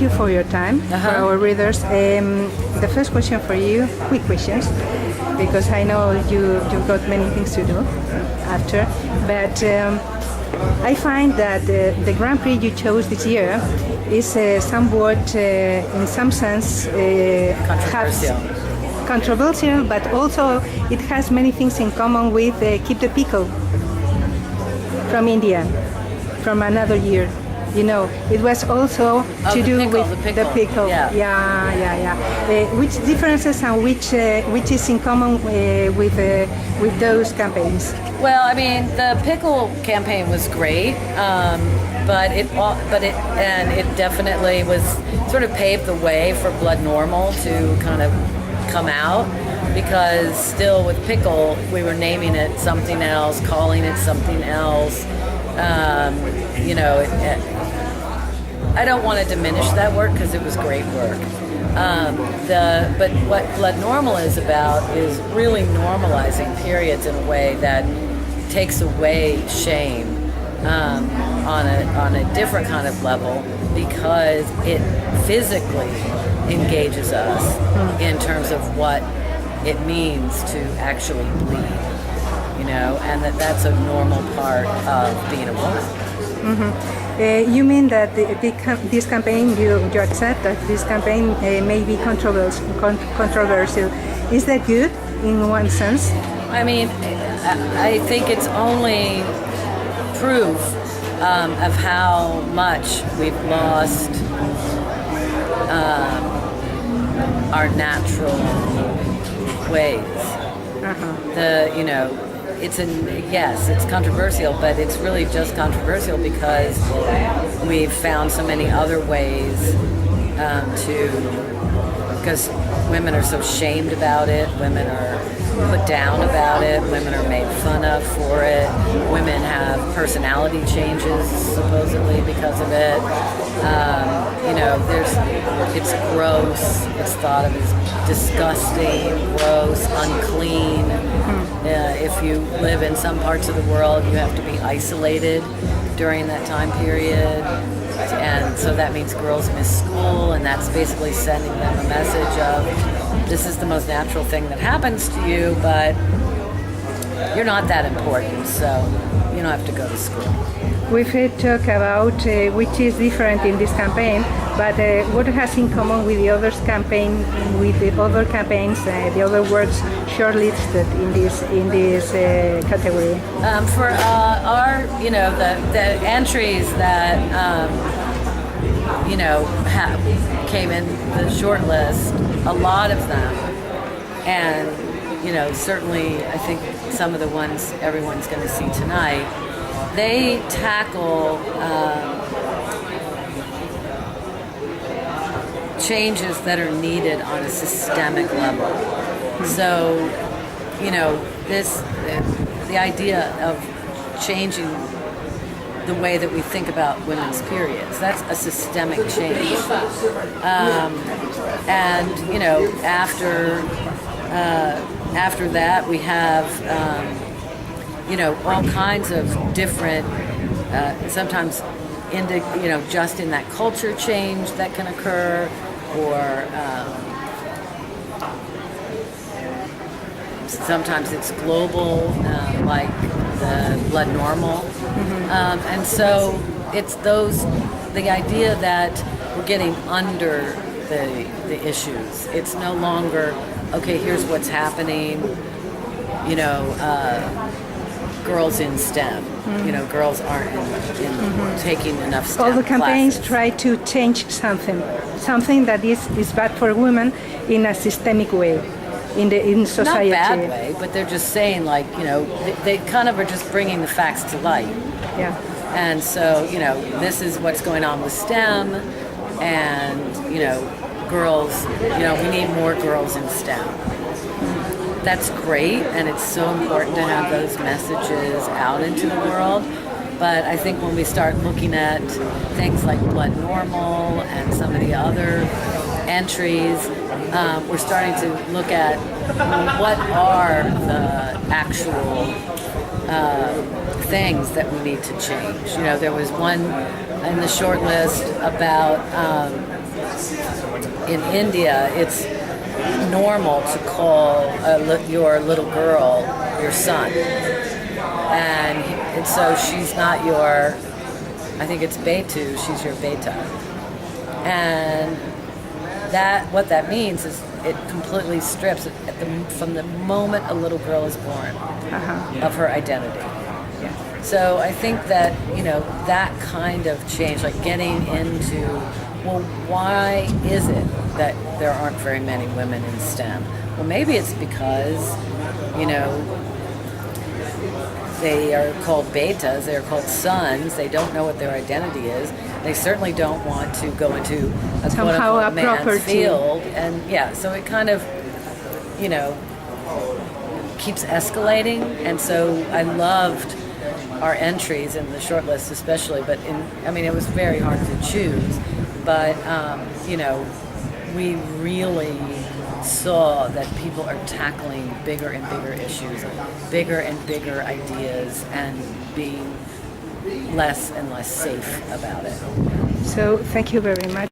thank you for your time, for our readers. The first question for you, quick questions, because I know you've got many things to do after, but I find that the Grand Prix you chose this year is somewhat, in some sense, controversial, but also it has many things in common with Keep the Pickle from India, from another year. You know, it was also to do with the pickle. Yeah. Which differences and which is in common with those campaigns? Well, I mean, the pickle campaign was great, but it definitely was sort of paved the way for Blood Normal to kind of come out, because still with pickle we were naming it something else, calling it something else. You know, I don't want to diminish that work because it was great work. But what Blood Normal is about is really normalizing periods in a way that takes away shame on a different kind of level, because it physically engages us in terms of what it means to actually bleed, you know, and that's a normal part of being a woman. You mean that this campaign, you accept that this campaign may be controversial. Is that good in one sense? I mean, I think it's only proof of how much we've lost our natural ways. It's controversial, but it's really just controversial because we've found so many other ways because women are so shamed about it, women are put down about it, women are made fun of for it, women have personality changes supposedly because of it. It's gross, it's thought of as disgusting, gross, unclean. If you live in some parts of the world, you have to be isolated during that time period. And so that means girls miss school, and that's basically sending them a message of, this is the most natural thing that happens to you, but you're not that important, so you don't have to go to school. We've talked about which is different in this campaign, but what has in common with the other campaigns, the other works shortlisted in this category? For our, the entries that came in the short list, a lot of them, and certainly I think some of the ones everyone's going to see tonight, they tackle changes that are needed on a systemic level. So, the idea of changing the way that we think about women's periods, that's a systemic change. After that, we have all kinds of different, sometimes just in that culture change that can occur, or sometimes it's global, like the Blood Normal. And so it's the idea that we're getting under the issues. It's no longer, okay, here's what's happening, girls in STEM. Girls aren't taking enough STEM All the campaigns classes. try to change something that is bad for women in a systemic way in society. Not bad way, but they're just saying, they kind of are just bringing the facts to light. Yeah. And so, this is what's going on with STEM, and, girls, we need more girls in STEM. That's great, and it's so important to have those messages out into the world. But I think when we start looking at things like Blood Normal and some of the other entries, we're starting to look at what are the actual things that we need to change. There was one in the short list about in India, it's normal to call your little girl your son, and so she's not your. I think it's Betu. She's your beta, and what that means is it completely strips from the moment a little girl is born of her identity. So I think that, that kind of change, like getting into, well, why is it that there aren't very many women in STEM? Well, maybe it's because, they are called betas, they are called sons, they don't know what their identity is. They certainly don't want to go into a quote-unquote man's field. And so it kind of, keeps escalating. And so I loved our entries in the shortlist especially, but it was very hard to choose. But, we really saw that people are tackling bigger and bigger issues, bigger and bigger ideas, and being less and less safe about it. So thank you very much.